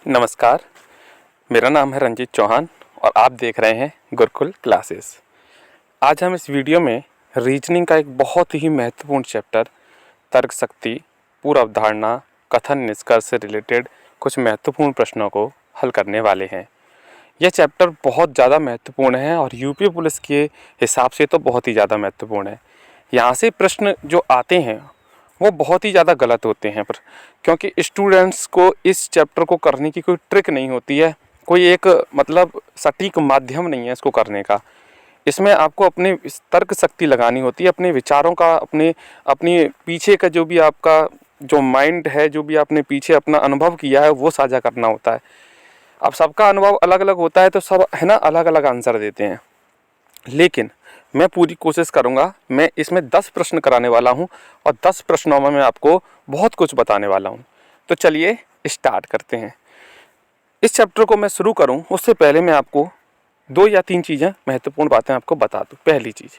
नमस्कार, मेरा नाम है रंजीत चौहान और आप देख रहे हैं गुरुकुल क्लासेस। आज हम इस वीडियो में रीजनिंग का एक बहुत ही महत्वपूर्ण चैप्टर तर्क शक्ति, पूर्व अवधारणा, कथन निष्कर्ष से रिलेटेड कुछ महत्वपूर्ण प्रश्नों को हल करने वाले हैं। यह चैप्टर बहुत ज़्यादा महत्वपूर्ण है और यूपी पुलिस के हिसाब से तो बहुत ही ज़्यादा महत्वपूर्ण है। यहाँ से प्रश्न जो आते हैं वो बहुत ही ज़्यादा गलत होते हैं पर क्योंकि स्टूडेंट्स को इस चैप्टर को करने की कोई ट्रिक नहीं होती है, कोई एक सटीक माध्यम नहीं है इसको करने का। इसमें आपको अपने तर्क शक्ति लगानी होती है, अपने विचारों का, अपनी पीछे का जो भी आपका जो माइंड है, जो भी आपने पीछे अपना अनुभव किया है वो साझा करना होता है। अब सबका अनुभव अलग अलग होता है तो सब है ना अलग अलग आंसर देते हैं, लेकिन मैं पूरी कोशिश करूंगा। मैं इसमें 10 प्रश्न कराने वाला हूं और 10 प्रश्नों में मैं आपको बहुत कुछ बताने वाला हूं। तो चलिए स्टार्ट करते हैं। इस चैप्टर को मैं शुरू करूं उससे पहले मैं आपको 2 या 3 चीज़ें महत्वपूर्ण बातें आपको बता दूं। पहली चीज़,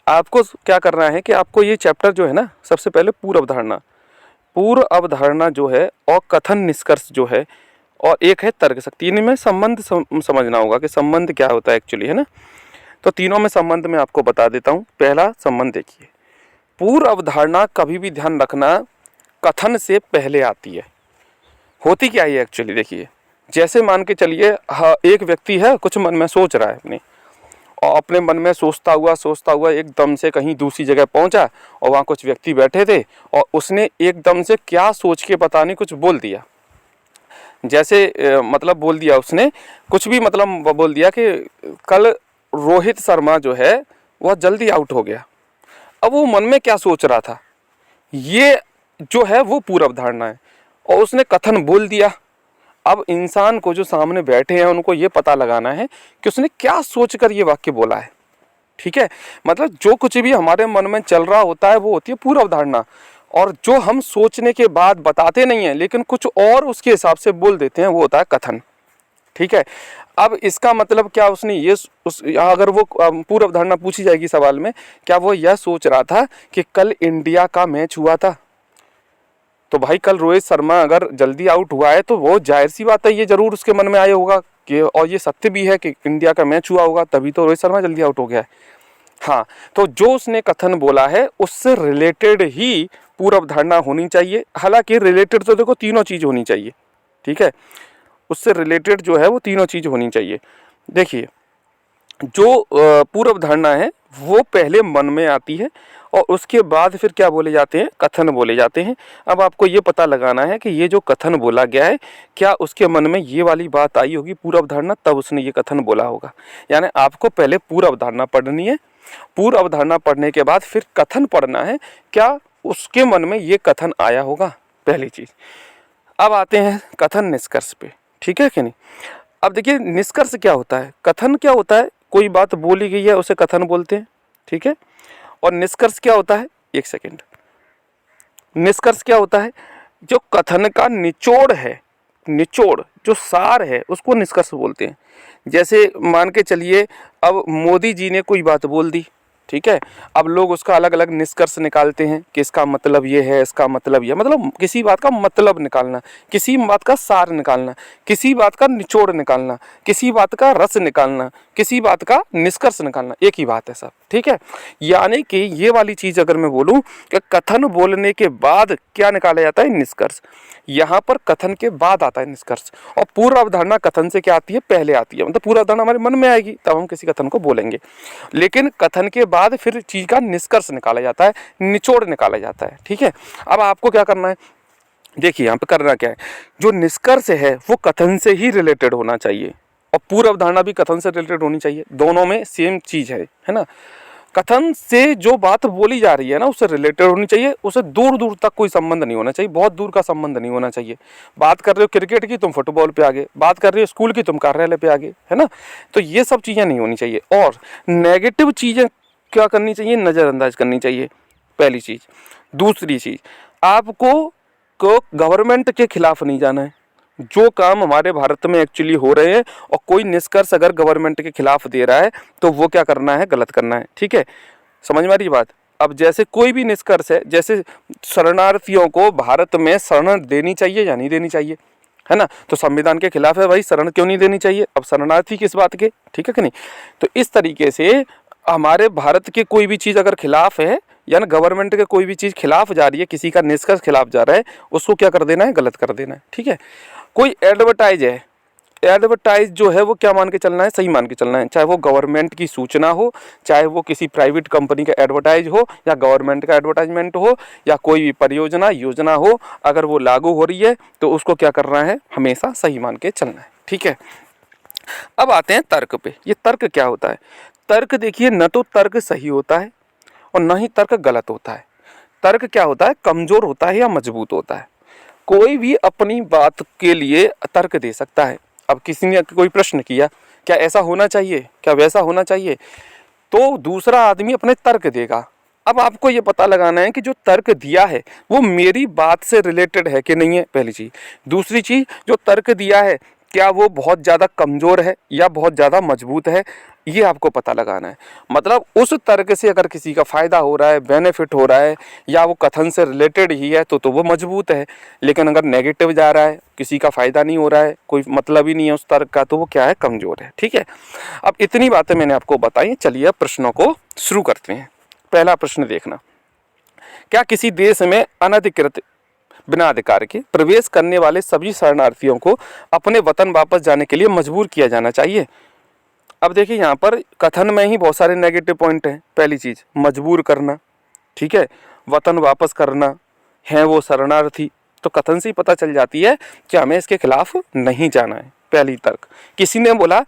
आपको क्या करना है कि आपको ये चैप्टर जो है ना, सबसे पहले पूर्व अवधारणा जो है और कथन निष्कर्ष जो है और एक है तर्क शक्ति, इनमें संबंध समझना होगा कि संबंध क्या होता है एक्चुअली, है ना। तो तीनों में संबंध मैं आपको बता देता हूँ। पहला संबंध देखिए, पूर्व अवधारणा कभी भी ध्यान रखना कथन से पहले आती है। होती क्या है एक्चुअली, देखिए जैसे मान के चलिए एक व्यक्ति है, कुछ मन में सोच रहा है और अपने मन में सोचता हुआ एकदम से कहीं दूसरी जगह पहुंचा और वहाँ कुछ व्यक्ति बैठे थे और उसने एकदम से क्या सोच के पता नहीं कुछ बोल दिया। जैसे बोल दिया उसने कुछ भी बोल दिया कि कल रोहित शर्मा जो है वह जल्दी आउट हो गया। अब वो मन में क्या सोच रहा था, ये जो है वो पूर्व अवधारणा है और उसने कथन बोल दिया। अब इंसान को जो सामने बैठे हैं उनको ये पता लगाना है कि उसने क्या सोचकर ये वाक्य बोला है। ठीक है, जो कुछ भी हमारे मन में चल रहा होता है वो होती है पूर्व अवधारणा, और जो हम सोचने के बाद बताते नहीं हैं लेकिन कुछ और उसके हिसाब से बोल देते हैं वो होता है कथन। ठीक है, अब इसका मतलब क्या, उसने ये अगर वो पूर्व अवधारणा पूछी जाएगी सवाल में, क्या वो यह सोच रहा था कि कल इंडिया का मैच हुआ था, तो भाई कल रोहित शर्मा अगर जल्दी आउट हुआ है तो वो जाहिर सी बात है ये जरूर उसके मन में आया होगा कि, और ये सत्य भी है कि इंडिया का मैच हुआ होगा तभी तो रोहित शर्मा जल्दी आउट हो गया है। हाँ, तो जो उसने कथन बोला है उससे रिलेटेड ही पूर्व अवधारणा होनी चाहिए। हालांकि रिलेटेड तो देखो तीनों चीज होनी चाहिए। ठीक है, उससे रिलेटेड जो है वो तीनों चीज होनी चाहिए। देखिए, जो पूर्व अवधारणा है वो पहले मन में आती है और उसके बाद फिर क्या बोले जाते हैं, कथन बोले जाते हैं। अब आपको ये पता लगाना है कि ये जो कथन बोला गया है क्या उसके मन में ये वाली बात आई होगी पूर्व अवधारणा, तब उसने ये कथन बोला होगा। यानी आपको पहले पूर्व अवधारणा पढ़नी है, पूर्व अवधारणा पढ़ने के बाद फिर कथन पढ़ना है, क्या उसके मन में ये कथन आया होगा, पहली चीज। अब आते हैं कथन निष्कर्ष पे। ठीक है कि नहीं। अब देखिए निष्कर्ष क्या होता है, कथन क्या होता है, कोई बात बोली गई है उसे कथन बोलते हैं। ठीक है, और निष्कर्ष क्या होता है, एक सेकेंड, निष्कर्ष क्या होता है, जो कथन का निचोड़ है, निचोड़ जो सार है उसको निष्कर्ष बोलते हैं। जैसे मान के चलिए अब मोदी जी ने कोई बात बोल दी, ठीक है, अब लोग उसका अलग अलग निष्कर्ष निकालते हैं कि इसका मतलब ये है, इसका मतलब ये, किसी बात का मतलब निकालना, किसी बात का सार निकालना, किसी बात का निचोड़ निकालना, किसी बात का रस निकालना, किसी बात का निष्कर्ष निकालना, एक ही बात है सब। ठीक है, यानी कि ये वाली चीज अगर मैं बोलूं कि कथन बोलने के बाद क्या निकाला जाता है, निष्कर्ष। यहाँ पर कथन के बाद आता है निष्कर्ष, और पूर्व अवधारणा कथन से क्या आती है, पहले आती है। पूर्व अवधारणा हमारे मन में आएगी तब हम किसी कथन को बोलेंगे, लेकिन कथन के बाद फिर चीज का निष्कर्ष निकाला जाता है, निचोड़ निकाला जाता है। ठीक है, अब आपको क्या करना है, देखिए यहाँ पे करना क्या है, जो निष्कर्ष है वो कथन से ही रिलेटेड होना चाहिए और पूर्व अवधारणा भी कथन से रिलेटेड होनी चाहिए, दोनों में सेम चीज है ना। कथन से जो बात बोली जा रही है ना उससे रिलेटेड होनी चाहिए, उसे दूर दूर तक कोई संबंध नहीं होना चाहिए, बहुत दूर का संबंध नहीं होना चाहिए। बात कर रहे हो क्रिकेट की, तुम फुटबॉल पे आगे, बात कर रहे हो स्कूल की, तुम कार्यालय पे आगे, है ना। तो ये सब चीज़ें नहीं होनी चाहिए, और नेगेटिव चीज़ें क्या करनी चाहिए, नज़रअंदाज करनी चाहिए, पहली चीज़। दूसरी चीज़, आपको गवर्नमेंट के खिलाफ नहीं जाना है। जो काम हमारे भारत में एक्चुअली हो रहे हैं और कोई निष्कर्ष अगर गवर्नमेंट के खिलाफ दे रहा है तो वो क्या करना है, गलत करना है। ठीक है, समझ में आ रही बात। अब जैसे कोई भी निष्कर्ष है, जैसे शरणार्थियों को भारत में शरण देनी चाहिए या नहीं देनी चाहिए, है ना। तो संविधान के खिलाफ है भाई, शरण क्यों नहीं देनी चाहिए, अब शरणार्थी किस बात के, ठीक है कि नहीं। तो इस तरीके से हमारे भारत के कोई भी चीज़ अगर खिलाफ है या ना गवर्नमेंट के कोई भी चीज़ खिलाफ जा रही है, किसी का निष्कर्ष खिलाफ जा रहा है, उसको क्या कर देना है, गलत कर देना है, ठीक है। कोई एडवर्टाइज है, एडवर्टाइज जो है वो क्या मान के चलना है, सही मान के चलना है, चाहे वो गवर्नमेंट की सूचना हो, चाहे वो किसी प्राइवेट कंपनी का एडवर्टाइज हो, या गवर्नमेंट का एडवर्टाइजमेंट हो, या कोई भी परियोजना योजना हो, अगर वो लागू हो रही है तो उसको क्या करना है, हमेशा सही मान के चलना है, ठीक है। अब आते हैं तर्क पे। ये तर्क क्या होता है, तर्क देखिए, न तो तर्क सही होता है और न ही तर्क गलत होता है। तर्क क्या होता है, कमजोर होता है या मजबूत होता है। कोई भी अपनी बात के लिए तर्क दे सकता है। अब किसी ने कोई प्रश्न किया, क्या ऐसा होना चाहिए, क्या वैसा होना चाहिए, तो दूसरा आदमी अपने तर्क देगा। अब आपको ये पता लगाना है कि जो तर्क दिया है वो मेरी बात से रिलेटेड है कि नहीं है, पहली चीज़। दूसरी चीज़, जो तर्क दिया है क्या वो बहुत ज़्यादा कमज़ोर है या बहुत ज़्यादा मजबूत है, ये आपको पता लगाना है। मतलब उस तर्क से अगर किसी का फ़ायदा हो रहा है, बेनिफिट हो रहा है, या वो कथन से रिलेटेड ही है तो वो मजबूत है। लेकिन अगर नेगेटिव जा रहा है, किसी का फ़ायदा नहीं हो रहा है, कोई मतलब ही नहीं है उस तर्क का, तो वो क्या है, कमज़ोर है, ठीक है। अब इतनी बातें मैंने आपको बताई, चलिए अब प्रश्नों को शुरू करते हैं। पहला प्रश्न देखना, क्या किसी देश में अनधिकृत बिना अधिकार के प्रवेश करने वाले सभी शरणार्थियों को अपने वतन वापस जाने के लिए मजबूर किया जाना चाहिए। अब देखिए यहाँ पर कथन में ही बहुत सारे नेगेटिव पॉइंट हैं। पहली चीज़, मजबूर करना, ठीक है, वतन वापस करना, है वो शरणार्थी, तो कथन से ही पता चल जाती है कि हमें इसके खिलाफ नहीं जाना है। पहली तर्क। किसी ने बोला,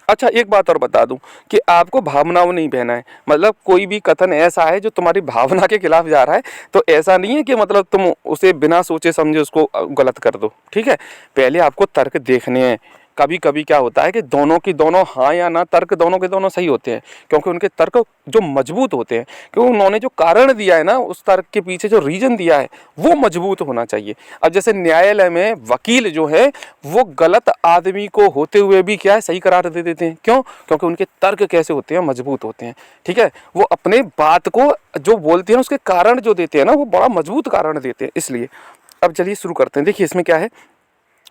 अच्छा एक बात और बता दूं कि आपको भावनाओं नहीं बहना है, मतलब कोई भी कथन ऐसा है जो तुम्हारी भावना के खिलाफ जा रहा है तो ऐसा नहीं है कि मतलब तुम उसे बिना सोचे समझे उसको गलत कर दो, ठीक है। पहले आपको तर्क देखने हैं। कभी कभी क्या होता है कि दोनों की दोनों हाँ या ना तर्क दोनों के दोनों सही होते हैं, क्योंकि उनके तर्क जो मजबूत होते हैं, क्योंकि उन्होंने जो कारण दिया है ना, उस तर्क के पीछे जो रीजन दिया है वो मजबूत होना चाहिए। अब जैसे न्यायालय में वकील जो है वो गलत आदमी को होते हुए भी क्या है, सही करार दे देते हैं। क्यों? क्योंकि उनके तर्क कैसे होते हैं, मजबूत होते हैं, ठीक है। वो अपने बात को जो बोलते हैं उसके कारण जो देते हैं ना, वो बड़ा मजबूत कारण देते हैं, इसलिए। अब चलिए शुरू करते हैं। देखिए इसमें क्या है,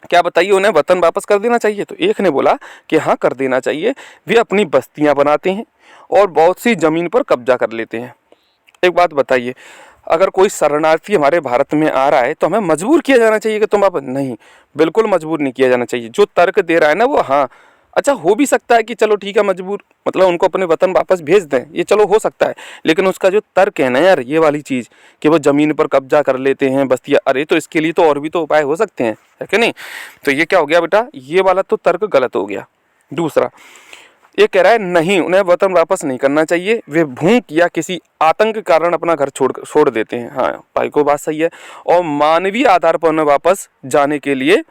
क्या बताइए, उन्हें वतन वापस कर देना चाहिए। तो एक ने बोला कि हाँ कर देना चाहिए, वे अपनी बस्तियां बनाते हैं और बहुत सी जमीन पर कब्जा कर लेते हैं। एक बात बताइए, अगर कोई शरणार्थी हमारे भारत में आ रहा है तो हमें मजबूर किया जाना चाहिए कि तुम वापस, नहीं, बिल्कुल मजबूर नहीं किया जाना चाहिए। जो तर्क दे रहा है ना वो, हाँ अच्छा हो भी सकता है कि चलो ठीक है मजबूर, मतलब उनको अपने वतन वापस भेज दें, ये चलो हो सकता है, लेकिन उसका जो तर्क है ना यार, ये वाली चीज़ कि वो ज़मीन पर कब्जा कर लेते हैं बस्तियाँ, अरे तो इसके लिए तो और भी तो उपाय हो सकते हैं, है कि नहीं। तो ये क्या हो गया बेटा, ये वाला तो तर्क गलत हो गया। दूसरा, ये कह रहा है नहीं, उन्हें वतन वापस नहीं करना चाहिए, वे भूख या किसी आतंक के कारण अपना घर छोड़ देते हैं। हाँ भाई को बात सही है। और मानवीय आधार पर उन्हें वापस जाने के लिए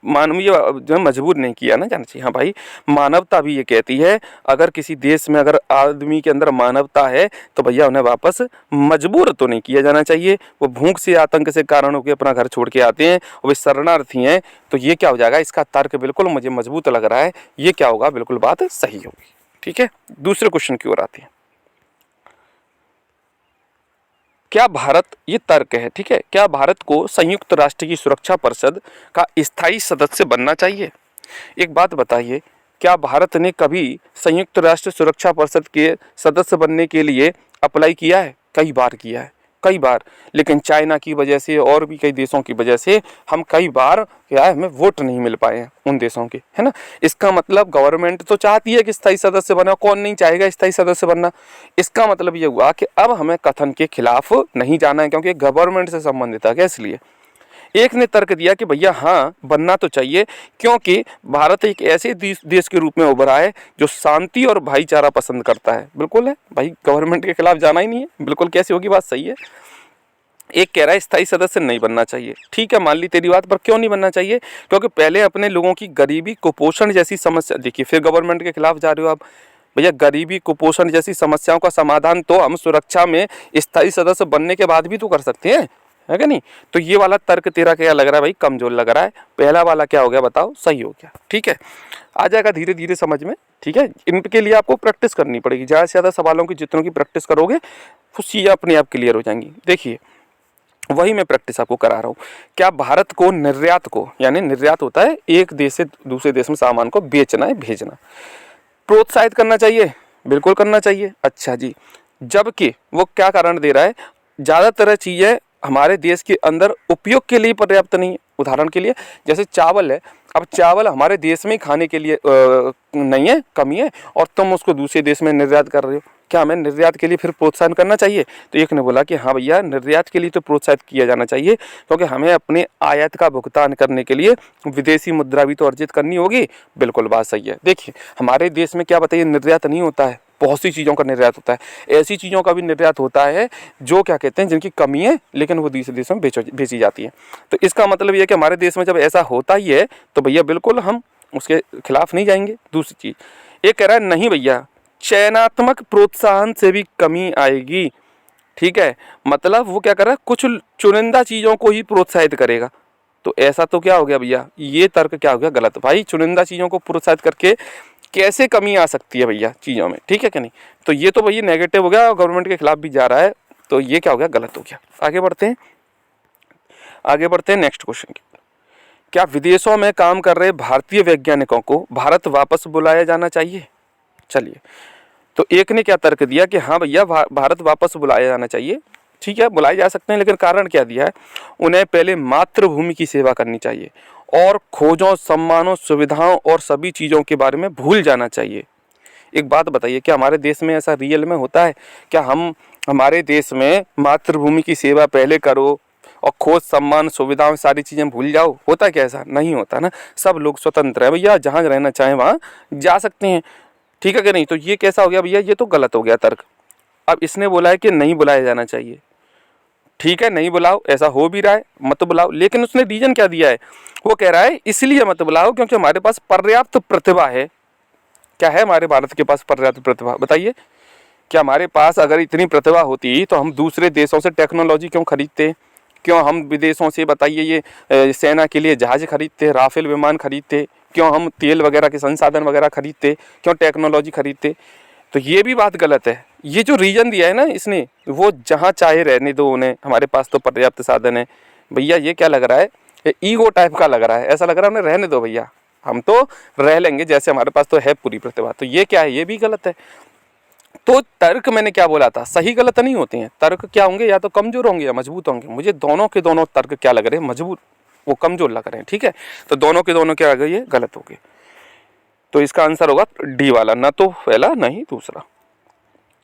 मानवीय जो मजबूर नहीं किया ना जाना चाहिए। हाँ भाई, मानवता भी ये कहती है, अगर किसी देश में अगर आदमी के अंदर मानवता है तो भैया उन्हें वापस मजबूर तो नहीं किया जाना चाहिए। वो भूख से आतंक से कारण होकर अपना घर छोड़ के आते हैं और वे शरणार्थी हैं, तो ये क्या हो जाएगा, इसका तर्क बिल्कुल मुझे मजबूत लग रहा है, ये क्या होगा, बिल्कुल बात सही होगी, ठीक है। दूसरे क्वेश्चन की ओर आते हैं। क्या भारत, ये तर्क है, ठीक है, क्या भारत को संयुक्त राष्ट्र की सुरक्षा परिषद का स्थायी सदस्य बनना चाहिए। एक बात बताइए, क्या भारत ने कभी संयुक्त राष्ट्र सुरक्षा परिषद के सदस्य बनने के लिए अप्लाई किया है? कई बार किया है, कई बार, लेकिन चाइना की वजह से और भी कई देशों की वजह से हम कई बार क्या है, हमें वोट नहीं मिल पाए हैं उन देशों के, है ना। इसका मतलब गवर्नमेंट तो चाहती है कि स्थायी सदस्य बना, कौन नहीं चाहेगा स्थायी सदस्य बनना। इसका मतलब ये हुआ कि अब हमें कथन के खिलाफ नहीं जाना है, क्योंकि गवर्नमेंट से संबंधित है, इसलिए। एक ने तर्क दिया कि भैया हाँ बनना तो चाहिए, क्योंकि भारत एक ऐसे देश के रूप में उभरा है जो शांति और भाईचारा पसंद करता है। बिल्कुल है भाई, गवर्नमेंट के खिलाफ जाना ही नहीं है, बिल्कुल कैसे होगी, बात सही है। एक कह रहा है स्थायी सदस्य नहीं बनना चाहिए, ठीक है मान ली तेरी बात, पर क्यों नहीं बनना चाहिए, क्योंकि पहले अपने लोगों की गरीबी कुपोषण जैसी समस्या, देखिए फिर गवर्नमेंट के खिलाफ जा रहे हो आप। भैया गरीबी कुपोषण जैसी समस्याओं का समाधान तो हम सुरक्षा में स्थायी सदस्य बनने के बाद भी तो कर सकते हैं, है कि नहीं। तो ये वाला तर्क तेरा क्या लग रहा है भाई, कमजोर लग रहा है। पहला वाला क्या हो गया बताओ, सही हो गया, ठीक है। आ जाएगा धीरे धीरे समझ में, ठीक है। इनके लिए आपको प्रैक्टिस करनी पड़ेगी, ज़्यादा से ज़्यादा सवालों की जितनों की प्रैक्टिस करोगे वो चीज़ें अपने आप क्लियर हो जाएंगी। देखिए वही मैं प्रैक्टिस आपको करा रहा हूँ। क्या भारत को निर्यात को, यानी निर्यात होता है एक देश से दूसरे देश में सामान को बेचना है, भेजना, प्रोत्साहित करना चाहिए? बिल्कुल करना चाहिए। अच्छा जी, जबकि वो क्या कारण दे रहा है, ज़्यादातर चीज़ें हमारे देश के अंदर उपयोग के लिए पर्याप्त नहीं है। उदाहरण के लिए जैसे चावल है, अब चावल हमारे देश में ही खाने के लिए नहीं है, कमी है, और तुम उसको दूसरे देश में निर्यात कर रहे हो। क्या हमें निर्यात के लिए फिर प्रोत्साहन करना चाहिए? तो एक ने बोला कि हाँ भैया, निर्यात के लिए तो प्रोत्साहित किया जाना चाहिए, क्योंकि हमें अपने आयात का भुगतान करने के लिए विदेशी मुद्रा भी तो अर्जित करनी होगी। बिल्कुल बात सही है। देखिए हमारे देश में क्या बताइए, निर्यात नहीं होता है, बहुत सी चीज़ों का निर्यात होता है। ऐसी चीज़ों का भी निर्यात होता है जो क्या कहते हैं, जिनकी कमी है लेकिन वो दूसरे देशों में बेची जाती है। तो इसका मतलब ये है कि हमारे देश में जब ऐसा होता ही है तो भैया बिल्कुल हम उसके खिलाफ नहीं जाएंगे। दूसरी चीज़ ये कह रहा है, नहीं भैया, चयनात्मक प्रोत्साहन से भी कमी आएगी। ठीक है, मतलब वो क्या कर रहा है, कुछ चुनिंदा चीज़ों को ही प्रोत्साहित करेगा। तो ऐसा तो क्या हो गया भैया, ये तर्क क्या हो गया, गलत। भाई चुनिंदा चीज़ों को प्रोत्साहित करके कैसे कमी आ सकती है भैया चीज़ों में? ठीक है कि नहीं? तो ये तो भैया नेगेटिव हो गया और गवर्नमेंट के खिलाफ भी जा रहा है, तो ये क्या हो गया, गलत हो गया। आगे बढ़ते हैं नेक्स्ट क्वेश्चन की। क्या विदेशों में काम कर रहे भारतीय वैज्ञानिकों को भारत वापस बुलाया जाना चाहिए? चलिए, तो एक ने क्या तर्क दिया कि हाँ भैया, भारत वापस बुलाया जाना चाहिए। ठीक है, बुलाए जा सकते हैं, लेकिन कारण क्या दिया है, उन्हें पहले मातृभूमि की सेवा करनी चाहिए और खोजों, सम्मानों, सुविधाओं और सभी चीज़ों के बारे में भूल जाना चाहिए। एक बात बताइए, क्या हमारे देश में ऐसा रियल में होता है? क्या हमारे देश में मातृभूमि की सेवा पहले करो और खोज, सम्मान, सुविधाओं, सारी चीज़ें भूल जाओ? होता क्या ऐसा? नहीं होता ना। सब लोग स्वतंत्र है भैया, जहाँ रहना चाहें वहाँ जा सकते हैं। ठीक है कि नहीं? तो ये कैसा हो गया भैया, ये तो गलत हो गया तर्क। अब इसने बोला है कि नहीं बुलाया जाना चाहिए। ठीक है, नहीं बुलाओ, ऐसा हो भी रहा है, मत बुलाओ, लेकिन उसने रीजन क्या दिया है, वो कह रहा है इसलिए मत बुलाओ क्योंकि हमारे पास पर्याप्त प्रतिभा है। क्या है हमारे भारत के पास पर्याप्त प्रतिभा? बताइए, क्या हमारे पास अगर इतनी प्रतिभा होती तो हम दूसरे देशों से टेक्नोलॉजी क्यों खरीदते? क्यों हम विदेशों से, बताइए, ये सेना के लिए जहाज खरीदते, राफेल विमान खरीदते? क्यों हम तेल वगैरह के संसाधन वगैरह खरीदते? क्यों टेक्नोलॉजी खरीदते? तो ये भी बात गलत है। ये जो रीजन दिया है ना इसने, वो जहाँ चाहे रहने दो उन्हें, हमारे पास तो पर्याप्त साधन है। भैया ये क्या लग रहा है, ये ईगो टाइप का लग रहा है। ऐसा लग रहा है उन्हें रहने दो भैया, हम तो रह लेंगे, जैसे हमारे पास तो है पूरी प्रतिभा। तो ये क्या है, ये भी गलत है। तो तर्क मैंने क्या बोला था, सही गलत नहीं होते हैं। तर्क क्या होंगे, या तो कमजोर होंगे या मजबूत होंगे। मुझे दोनों के दोनों तर्क क्या लग रहे हैं, मजबूत, वो कमजोर लग रहे हैं। ठीक है, तो दोनों के दोनों क्या लग रही है, गलत हो गए। तो इसका आंसर होगा डी वाला, ना तो पहला ना ही दूसरा।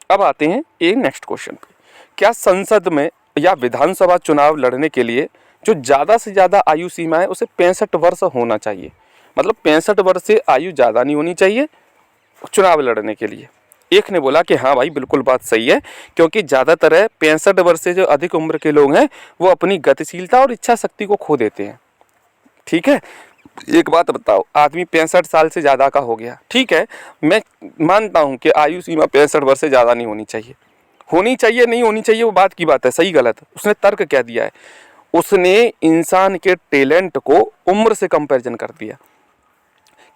अब आते हैं ये नेक्स्ट क्वेश्चन पे। क्या संसद में या विधानसभा चुनाव लड़ने के लिए जो ज़्यादा से ज़्यादा आयु सीमा है उसे 65 वर्ष होना चाहिए? मतलब 65 वर्ष से आयु ज़्यादा नहीं होनी चाहिए चुनाव लड़ने के लिए। एक ने बोला कि हाँ भाई बिल्कुल बात सही है, क्योंकि ज़्यादातर है 65 वर्ष से जो अधिक उम्र के लोग हैं वो अपनी गतिशीलता और इच्छा शक्ति को खो देते हैं। ठीक है, एक बात बताओ, आदमी 65 साल से ज़्यादा का हो गया, ठीक है, मैं मानता हूँ कि आयु सीमा 65 वर्ष से ज़्यादा नहीं होनी चाहिए। होनी चाहिए नहीं होनी चाहिए वो बात की बात है, सही गलत। उसने तर्क क्या दिया है, उसने इंसान के टैलेंट को उम्र से कंपैरिजन कर दिया।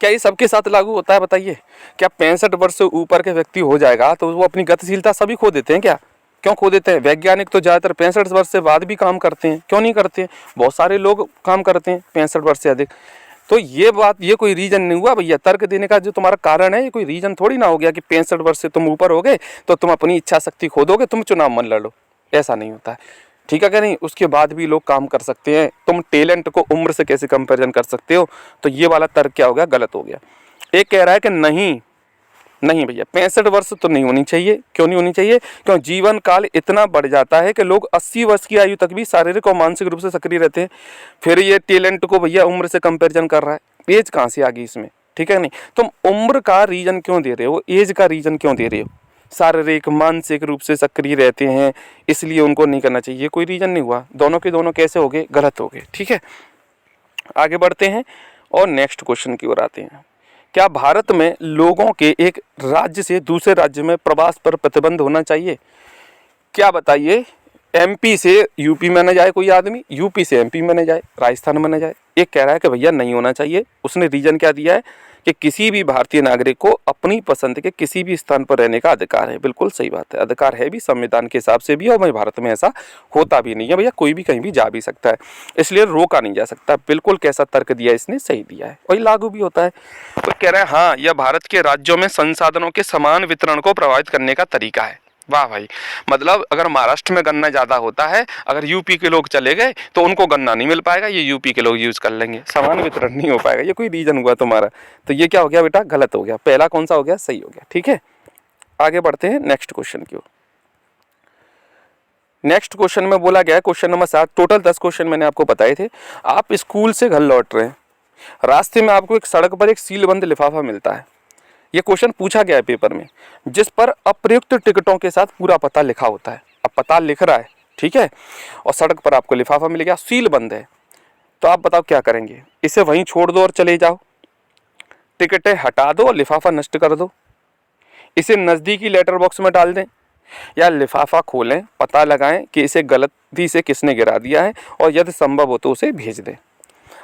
क्या ये सबके साथ लागू होता है बताइए? क्या 65 वर्ष से ऊपर के व्यक्ति हो जाएगा तो वो अपनी गतिशीलता सभी खो देते हैं क्या? क्यों खो देते हैं? वैज्ञानिक तो ज़्यादातर 65 वर्ष से बाद भी काम करते हैं, क्यों नहीं करते हैं? बहुत सारे लोग काम करते हैं 65 वर्ष से अधिक। तो ये बात, ये कोई रीजन नहीं हुआ भैया। तर्क देने का जो तुम्हारा कारण है ये कोई रीजन थोड़ी ना हो गया कि 65 वर्ष से तुम ऊपर हो गए तो तुम अपनी इच्छा शक्ति खो दोगे, तुम चुनाव मन लड़ो। ऐसा नहीं होता है, ठीक है क्या नहीं? उसके बाद भी लोग काम कर सकते हैं। तुम टैलेंट को उम्र से कैसे कंपैरिजन कर सकते हो? तो ये वाला तर्क क्या हो गया, गलत हो गया। एक कह रहा है कि नहीं नहीं भैया 65 वर्ष तो नहीं होनी चाहिए। क्यों नहीं होनी चाहिए? क्यों जीवन काल इतना बढ़ जाता है कि लोग 80 वर्ष की आयु तक भी शारीरिक और मानसिक रूप से सक्रिय रहते हैं। फिर ये टैलेंट को भैया उम्र से कंपैरिजन कर रहा है, एज कहाँ से आ गई इसमें? ठीक है नहीं? तुम उम्र का रीजन क्यों दे रहे हो, एज का रीजन क्यों दे रहे हो? शारीरिक मानसिक रूप से सक्रिय रहते हैं इसलिए उनको नहीं करना चाहिए, कोई रीजन नहीं हुआ। दोनों के दोनों कैसे हो गए, गलत हो गए। ठीक है, आगे बढ़ते हैं और नेक्स्ट क्वेश्चन की ओर आते हैं। क्या भारत में लोगों के एक राज्य से दूसरे राज्य में प्रवास पर प्रतिबंध होना चाहिए? क्या बताइए, एमपी से यूपी में न जाए कोई आदमी, यूपी से एमपी में न जाए, राजस्थान में न जाए। एक कह रहा है कि भैया नहीं होना चाहिए। उसने रीजन क्या दिया है कि किसी भी भारतीय नागरिक को अपनी पसंद के किसी भी स्थान पर रहने का अधिकार है। बिल्कुल सही बात है, अधिकार है भी, संविधान के हिसाब से भी, और भारत में ऐसा होता भी नहीं है भैया, कोई भी कहीं भी जा भी सकता है, इसलिए रोका नहीं जा सकता। बिल्कुल कैसा तर्क दिया इसने, सही दिया है, वही लागू भी होता है। तो कह रहे हैं हाँ, यह भारत के राज्यों में संसाधनों के समान वितरण को प्रभावित करने का तरीका है। वाह भाई, मतलब अगर महाराष्ट्र में गन्ना ज़्यादा होता है, अगर यूपी के लोग चले गए तो उनको गन्ना नहीं मिल पाएगा, ये यूपी के लोग यूज़ कर लेंगे, समान वितरण नहीं हो पाएगा। ये कोई रीजन हुआ तुम्हारा, तो ये क्या हो गया बेटा, गलत हो गया। पहला कौन सा हो गया, सही हो गया। ठीक है, आगे बढ़ते हैं नेक्स्ट क्वेश्चन की ओर। नेक्स्ट क्वेश्चन में बोला गया है, क्वेश्चन नंबर 7, टोटल 10 क्वेश्चन मैंने आपको बताए थे। आप स्कूल से घर लौट रहे हैं, रास्ते में आपको एक सड़क पर एक सीलबंद लिफाफा मिलता है। ये क्वेश्चन पूछा गया है पेपर में, जिस पर अप्रयुक्त टिकटों के साथ पूरा पता लिखा होता है। अब पता लिख रहा है, ठीक है, और सड़क पर आपको लिफाफा मिल गया, सील बंद है, तो आप बताओ क्या करेंगे? इसे वहीं छोड़ दो और चले जाओ, टिकटें हटा दो और लिफाफा नष्ट कर दो, इसे नज़दीकी लेटर बॉक्स में डाल दें, या लिफाफा खोलें, पता लगाएं कि इसे गलती से किसने गिरा दिया है, और यदि संभव हो तो उसे भेज दें।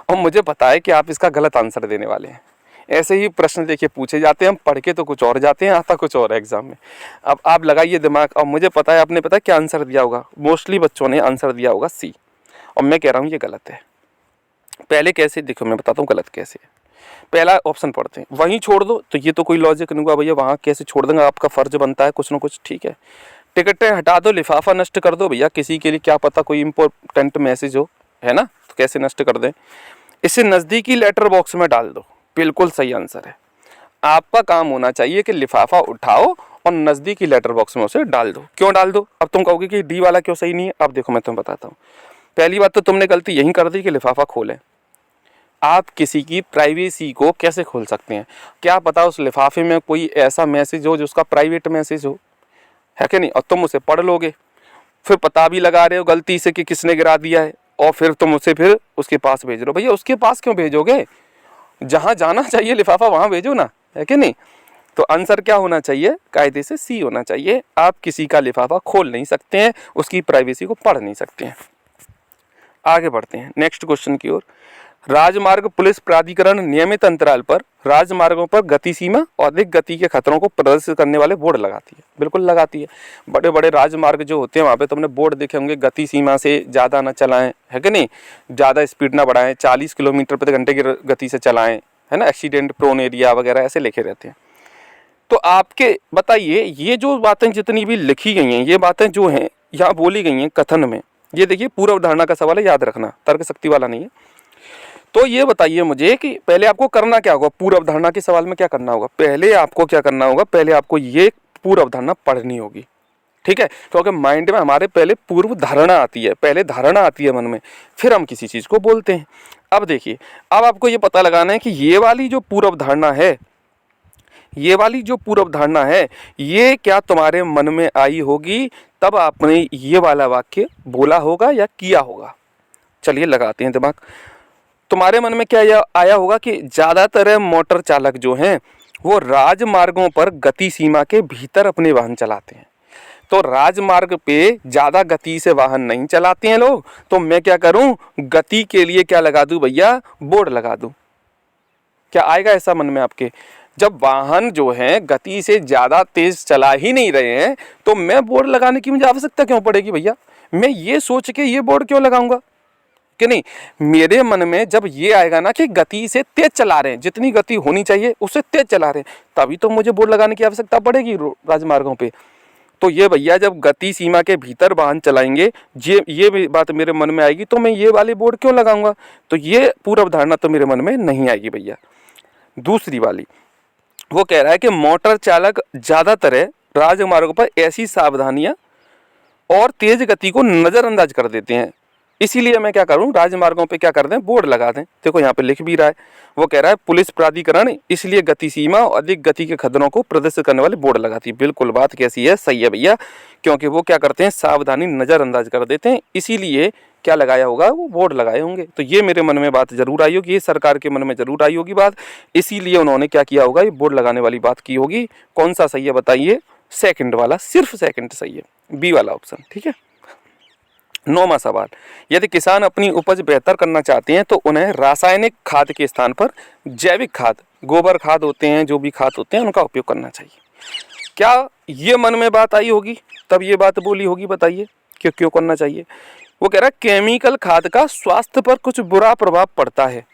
और मुझे पता है कि आप इसका गलत आंसर देने वाले हैं। ऐसे ही प्रश्न देखिए पूछे जाते हैं, हम पढ़ के तो कुछ और जाते हैं, आता कुछ और है एग्जाम में। अब आप लगाइए दिमाग, और मुझे पता है आपने पता है क्या आंसर दिया होगा, मोस्टली बच्चों ने आंसर दिया होगा सी, और मैं कह रहा हूँ ये गलत है। पहले कैसे, देखो मैं बताता हूँ गलत कैसे है। पहला ऑप्शन पढ़ते हैं, वहीं छोड़ दो, तो ये तो कोई लॉजिक नहीं हुआ भैया, वहाँ कैसे छोड़ देंगे, आपका फर्ज बनता है कुछ ना कुछ, ठीक है। टिकटें हटा दो, लिफाफा नष्ट कर दो, भैया किसी के लिए क्या पता कोई इंपॉर्टेंट मैसेज हो, है ना, तो कैसे नष्ट कर दें। इसे नज़दीकी लेटर बॉक्स में डाल दो, बिल्कुल सही आंसर है। आपका काम होना चाहिए कि लिफाफा उठाओ और नज़दीकी लेटर बॉक्स में उसे डाल दो। क्यों डाल दो? अब तुम कहोगे कि डी वाला क्यों सही नहीं है। अब देखो मैं तुम्हें बताता हूँ। पहली बात तो तुमने गलती यही कर दी कि लिफाफा खोलें। आप किसी की प्राइवेसी को कैसे खोल सकते हैं? क्या पता उस लिफाफे में कोई ऐसा मैसेज हो जो उसका प्राइवेट मैसेज हो, है कि नहीं, और तुम उसे पढ़ लोगे, फिर पता भी लगा रहे हो गलती से कि किसने गिरा दिया है, और फिर तुम उसे फिर उसके पास भेज रहे हो। भैया उसके पास क्यों भेजोगे? जहाँ जाना चाहिए लिफाफा वहाँ भेजो ना, है कि नहीं। तो आंसर क्या होना चाहिए? कायदे से सी होना चाहिए। आप किसी का लिफाफा खोल नहीं सकते हैं, उसकी प्राइवेसी को पढ़ नहीं सकते हैं। आगे बढ़ते हैं नेक्स्ट क्वेश्चन की ओर। राजमार्ग पुलिस प्राधिकरण नियमित अंतराल पर राजमार्गों पर गति सीमा और अधिक गति के खतरों को प्रदर्शित करने वाले बोर्ड लगाती है। बिल्कुल लगाती है। बड़े बड़े राजमार्ग जो होते हैं वहाँ पे तुमने बोर्ड देखे होंगे, गति सीमा से ज़्यादा ना चलाएं, है कि नहीं, ज़्यादा स्पीड ना बढ़ाएं, 40 किलोमीटर प्रति घंटे की गति से चलाएं, है ना, एक्सीडेंट प्रोन एरिया वगैरह ऐसे लिखे रहते हैं। तो आपके बताइए, ये जो बातें जितनी भी लिखी गई हैं, ये बातें जो हैं यहाँ बोली गई हैं कथन में, ये देखिए पूर्व अवधारणा का सवाल है, याद रखना, तर्क शक्ति वाला नहीं है। तो ये बताइए मुझे कि पहले आपको करना क्या होगा? पूर्व अवधारणा के सवाल में क्या करना होगा? पहले आपको क्या करना होगा? पहले आपको ये पूर्व अवधारणा पढ़नी होगी, ठीक है, क्योंकि माइंड में हमारे पहले पूर्व धारणा आती है, पहले धारणा आती है मन में, फिर हम किसी चीज़ को बोलते हैं। अब देखिए, अब आपको ये पता लगाना है कि ये वाली जो पूर्व अवधारणा है, ये वाली जो पूर्व धारणा है, ये क्या तुम्हारे मन में आई होगी तब आपने ये वाला वाक्य बोला होगा या किया होगा? चलिए लगाते हैं दिमाग। तुम्हारे मन में क्या आया होगा कि ज़्यादातर मोटर चालक जो हैं वो राजमार्गों पर गति सीमा के भीतर अपने वाहन चलाते हैं। तो राजमार्ग पे ज़्यादा गति से वाहन नहीं चलाते हैं लोग, तो मैं क्या करूं, गति के लिए क्या लगा दूं भैया, बोर्ड लगा दूं। क्या आएगा ऐसा मन में आपके? जब वाहन जो है गति से ज़्यादा तेज चला ही नहीं रहे हैं, तो मैं बोर्ड लगाने की मुझे आवश्यकता क्यों पड़ेगी भैया? मैं ये सोच के ये बोर्ड क्यों लगाऊंगा कि नहीं? मेरे मन में जब ये आएगा ना कि गति से तेज चला रहे हैं, जितनी गति होनी चाहिए उससे तेज चला रहे हैं, तभी तो मुझे बोर्ड लगाने की आवश्यकता पड़ेगी राजमार्गों पे। तो ये भैया जब गति सीमा के भीतर वाहन चलाएंगे, ये बात मेरे मन में आएगी, तो मैं ये वाली बोर्ड क्यों लगाऊंगा? तो ये पूर्व धारणा तो मेरे मन में नहीं आएगी भैया। दूसरी वाली, वो कह रहा है कि मोटर चालक ज़्यादातर राजमार्गों पर ऐसी सावधानियां और तेज गति को नज़रअंदाज कर देते हैं, इसीलिए मैं क्या करूं, राजमार्गों पे क्या कर दें, बोर्ड लगा दें। देखो यहाँ पे लिख भी रहा है, वो कह रहा है पुलिस प्राधिकरण इसलिए गति सीमा और अधिक गति के खतरों को प्रदर्शित करने वाले बोर्ड लगाती है। बिल्कुल बात कैसी है, सही है भैया, क्योंकि वो क्या करते हैं, सावधानी नज़रअंदाज कर देते हैं, इसीलिए क्या लगाया होगा, वो बोर्ड लगाए होंगे। तो ये मेरे मन में बात जरूर आई होगी, ये सरकार के मन में जरूर आई होगी बात, इसीलिए उन्होंने क्या किया होगा, ये बोर्ड लगाने वाली बात की होगी। कौन सा सही है बताइए? सेकंड वाला, सिर्फ सेकंड सही है, बी वाला ऑप्शन, ठीक है। 9वां सवाल, यदि किसान अपनी उपज बेहतर करना चाहते हैं तो उन्हें रासायनिक खाद के स्थान पर जैविक खाद, गोबर खाद होते हैं, जो भी खाद होते हैं, उनका उपयोग करना चाहिए। क्या ये मन में बात आई होगी तब ये बात बोली होगी, बताइए कि क्यों करना चाहिए। वो कह रहा है केमिकल खाद का स्वास्थ्य पर कुछ बुरा प्रभाव पड़ता है,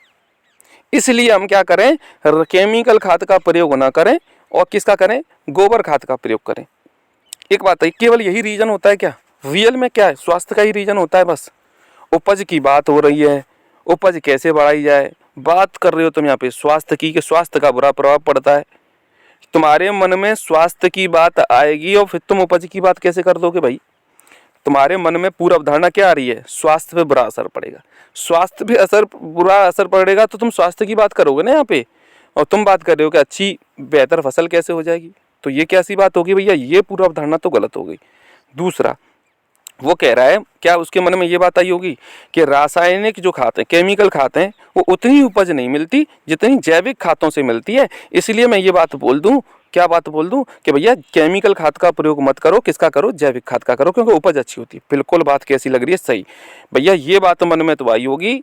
इसलिए हम क्या करें, केमिकल खाद का प्रयोग ना करें और किसका करें, गोबर खाद का प्रयोग करें। एक बात है, केवल यही रीजन होता है क्या? रियल में क्या है, स्वास्थ्य का ही रीजन होता है बस। उपज की बात हो रही है, उपज कैसे बढ़ाई जाए, बात कर रहे हो तुम यहाँ पे स्वास्थ्य की, कि स्वास्थ्य का बुरा प्रभाव पड़ता है। तुम्हारे मन में स्वास्थ्य की बात आएगी और फिर तुम उपज की बात कैसे कर दोगे भाई? तुम्हारे मन में पूर्व अवधारणा क्या आ रही है, स्वास्थ्य पे बुरा असर पड़ेगा। स्वास्थ्य पे बुरा असर पड़ेगा तो तुम स्वास्थ्य की बात करोगे ना यहाँ पे, और तुम बात कर रहे हो कि अच्छी बेहतर फसल कैसे हो जाएगी, तो ये कैसी बात होगी भैया? ये पूर्व अवधारणा तो गलत हो गई। दूसरा, वो कह रहा है, क्या उसके मन में ये बात आई होगी कि रासायनिक जो खाद है, केमिकल खाद हैं, वो उतनी उपज नहीं मिलती जितनी जैविक खादों से मिलती है, इसलिए मैं ये बात बोल दूं, क्या बात बोल दूं कि भैया केमिकल खाद का प्रयोग मत करो, किसका करो, जैविक खाद का करो, क्योंकि उपज अच्छी होती है। बिल्कुल बात कैसी लग रही है? सही भैया, ये बात मन में तो आई होगी,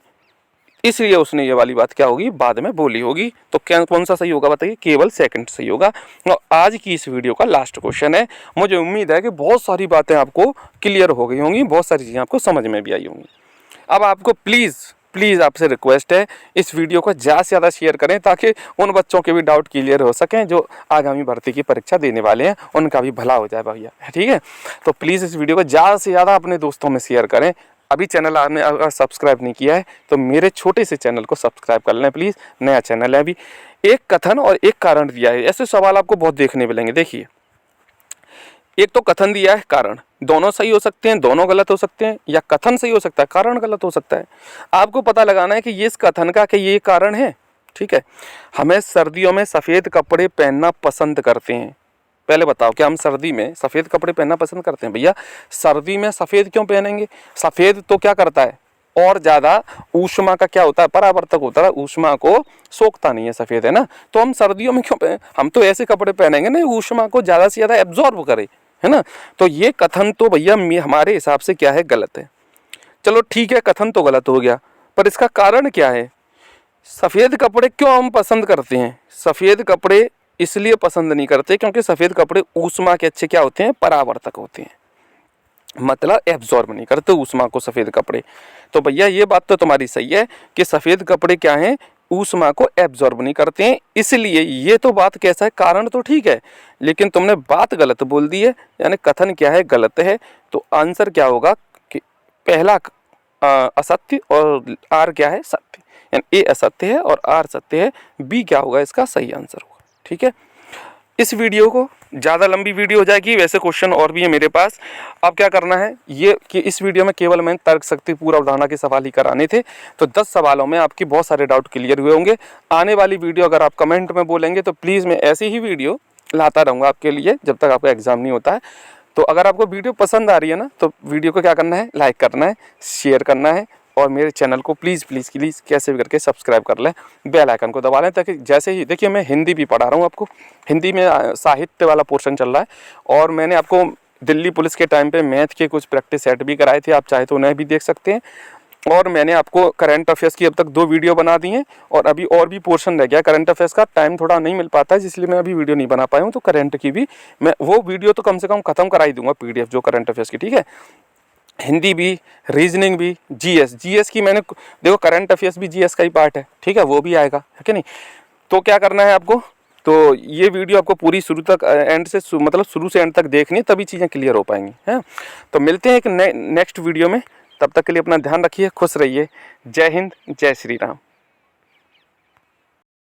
इसलिए उसने ये वाली बात क्या होगी, बाद में बोली होगी। तो क्या कौन सा सही होगा बताइए? केवल सेकंड सही होगा। और आज की इस वीडियो का लास्ट क्वेश्चन है। मुझे उम्मीद है कि बहुत सारी बातें आपको क्लियर हो गई होंगी, बहुत सारी चीज़ें आपको समझ में भी आई होंगी। अब आपको प्लीज़ आपसे रिक्वेस्ट है, इस वीडियो को ज़्यादा से ज़्यादा शेयर करें ताकि उन बच्चों के भी डाउट क्लियर हो सकें जो आगामी भर्ती की परीक्षा देने वाले हैं, उनका भी भला हो जाए भैया, ठीक है। तो प्लीज़ इस वीडियो को ज़्यादा से ज़्यादा अपने दोस्तों में शेयर करें। अभी चैनल आपने अगर सब्सक्राइब नहीं किया है तो मेरे छोटे से चैनल को सब्सक्राइब कर लें प्लीज़, नया चैनल है अभी। एक कथन और एक कारण दिया है, ऐसे सवाल आपको बहुत देखने मिलेंगे। देखिए, एक तो कथन दिया है, कारण, दोनों सही हो सकते हैं, दोनों गलत हो सकते हैं, या कथन सही हो सकता है, कारण गलत हो सकता है। आपको पता लगाना है कि ये इस कथन का कि ये कारण है, ठीक है। हमें सर्दियों में सफ़ेद कपड़े पहनना पसंद करते हैं। पहले बताओ, क्या हम सर्दी में सफ़ेद कपड़े पहनना पसंद करते हैं? भैया सर्दी में सफ़ेद क्यों पहनेंगे? सफ़ेद तो क्या करता है, और ज़्यादा ऊष्मा का क्या होता है, परावर्तक होता है, ऊष्मा को सोखता नहीं है सफ़ेद, है ना। तो हम सर्दियों में क्यों पहने, हम तो ऐसे कपड़े पहनेंगे ना ऊष्मा को ज़्यादा से ज़्यादा एब्जॉर्ब करे, है ना। तो ये कथन तो भैया हमारे हिसाब से क्या है, गलत है। चलो ठीक है, कथन तो गलत हो गया, पर इसका कारण क्या है? सफ़ेद कपड़े क्यों हम पसंद करते हैं? सफ़ेद कपड़े इसलिए पसंद नहीं करते क्योंकि सफ़ेद कपड़े ऊष्मा के अच्छे क्या होते हैं, परावर्तक होते हैं, मतलब एब्जॉर्ब नहीं करते ऊष्मा को सफ़ेद कपड़े। तो भैया ये बात तो तुम्हारी सही है कि सफ़ेद कपड़े क्या हैं, ऊष्मा को एब्जॉर्ब नहीं करते हैं, इसलिए ये तो बात कैसा है, कारण तो ठीक है, लेकिन तुमने बात गलत बोल दी है, यानी कथन क्या है, गलत है। तो आंसर क्या होगा कि पहला असत्य और आर क्या है, सत्य, यानी ए असत्य है और आर सत्य है, बी क्या होगा इसका सही आंसर होगा, ठीक है। इस वीडियो को ज़्यादा लंबी वीडियो हो जाएगी, वैसे क्वेश्चन और भी है मेरे पास। अब क्या करना है, ये कि इस वीडियो में केवल मैं तर्क शक्ति पूर्व अवधारणा के सवाल ही कराने थे, तो 10 सवालों में आपकी बहुत सारे डाउट क्लियर हुए होंगे। आने वाली वीडियो अगर आप कमेंट में बोलेंगे तो प्लीज़ मैं ऐसी ही वीडियो लाता रहूँगा आपके लिए जब तक आपका एग्ज़ाम नहीं होता है। तो अगर आपको वीडियो पसंद आ रही है ना, तो वीडियो को क्या करना है, लाइक करना है, शेयर करना है, और मेरे चैनल को प्लीज़ कैसे भी करके सब्सक्राइब कर लें, बेल आइकन को दबा लें, ताकि जैसे ही, देखिए मैं हिंदी भी पढ़ा रहा हूँ आपको, हिंदी में साहित्य वाला पोर्शन चल रहा है, और मैंने आपको दिल्ली पुलिस के टाइम पे मैथ के कुछ प्रैक्टिस सेट भी कराए थे, आप चाहे तो उन्हें भी देख सकते हैं। और मैंने आपको करंट अफेयर्स की अब तक 2 वीडियो बना दी हैं, और अभी और भी पोर्शन रह गया करंट अफेयर्स का, टाइम थोड़ा नहीं मिल पाता है इसलिए मैं अभी वीडियो नहीं बना पाया हूँ। तो करंट की भी मैं वो वीडियो तो कम से कम ख़त्म करा ही दूंगा, PDF जो करंट अफेयर्स की, ठीक है। हिंदी भी, रीजनिंग भी, जीएस की मैंने, देखो करंट अफेयर्स भी जीएस का ही पार्ट है, ठीक है, वो भी आएगा, है कि नहीं। तो क्या करना है आपको, तो ये वीडियो आपको पूरी शुरू तक एंड से मतलब शुरू से एंड तक देखनी है, तभी चीज़ें क्लियर हो पाएंगी, हैं। तो मिलते हैं एक नेक्स्ट वीडियो में, तब तक के लिए अपना ध्यान रखिए, खुश रहिए। जय हिंद, जय श्री राम।